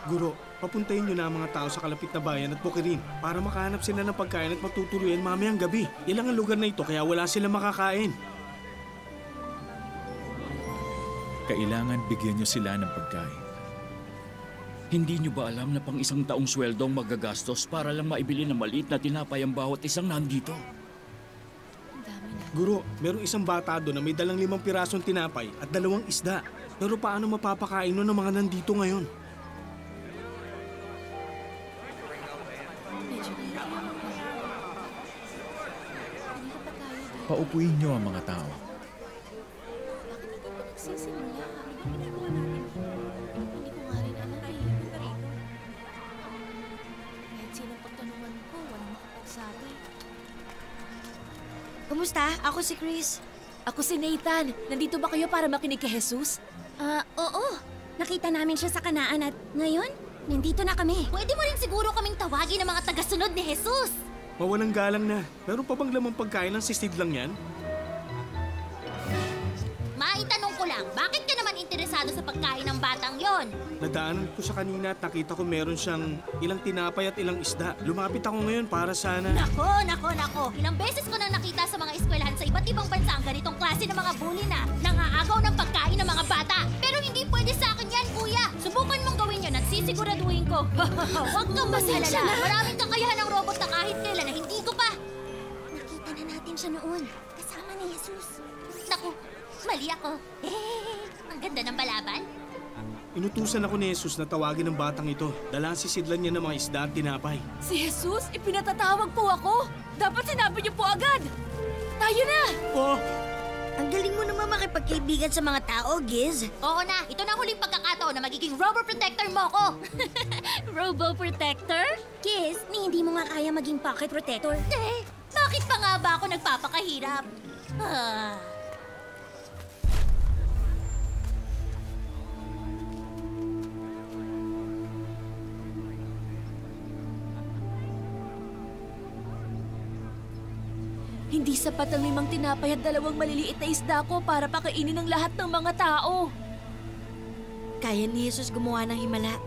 Guro, papuntahin nyo na ang mga tao sa kalapit na bayan at bukirin para makahanap sila ng pagkain at matutuluyan mamayang gabi. Ilang ang lugar na ito kaya wala silang makakain. Kailangan bigyan nyo sila ng pagkain. Hindi nyo ba alam na pang isang taong sweldo ang magagastos para lang maibili ng maliit na tinapay ang bawat isang nandito? Guro, merong isang bata doon na may dalang 5 pirasong tinapay at 2 isda. Pero paano mapapakain nun ng mga nandito ngayon? Paupuin nyo ang mga tao. Kumusta? Ako si Chris. Ako si Nathan. Nandito ba kayo para makinig kay Jesus? Oo. Nakita namin siya sa Kanaan at ngayon, nandito na kami. Pwede mo rin siguro kaming tawagin ng mga tagasunod ni Jesus. Mawalang galang na. Meron pa bang lamang pagkain ng sisid lang yan? Maitanong ko lang, bakit ka naman interesado sa pagkain ng batang yon? Nadaanan ko siya kanina at nakita ko meron siyang ilang tinapay at ilang isda. Lumapit ako ngayon para sana... Nako! Ilang beses ko na nakita sa mga eskwelahan sa iba't ibang bansa ang ganitong klase ng mga bully na nangaagaw ng pagkain ng mga bata. Pero hindi pwede sa akin yan, kuya. Subukan mong gawin yan at sisiguraduhin ko. Huwag kang mag-alala. Maraming kakayahan ng robot na kahit kailan na hindi ko pa. Nakita na natin siya noon. Kasama ni Jesus. Naku, mali ako. Ang ganda ng balaban. Inutusan ako ni Jesus na tawagin ng batang ito. Dala ang sisidlan niya ng mga isda at tinapay. Si Jesus? Ipinatatawag po ako? Dapat sinabi niyo po agad! Tayo na! Oh! Ang galing mo naman makipagkaibigan sa mga tao, Giz. Oo na, ito na huling pagkakataon na magiging Robo Protector mo ko. Robo Protector? Giz, hindi mo nga kaya maging Pocket Protector. Bakit pa nga ba ako nagpapakahirap? Hindi sapat ang 5 tinapay at 2 maliliit na isda ko para pakainin ng lahat ng mga tao. Kaya ni Jesus gumawa ng himala.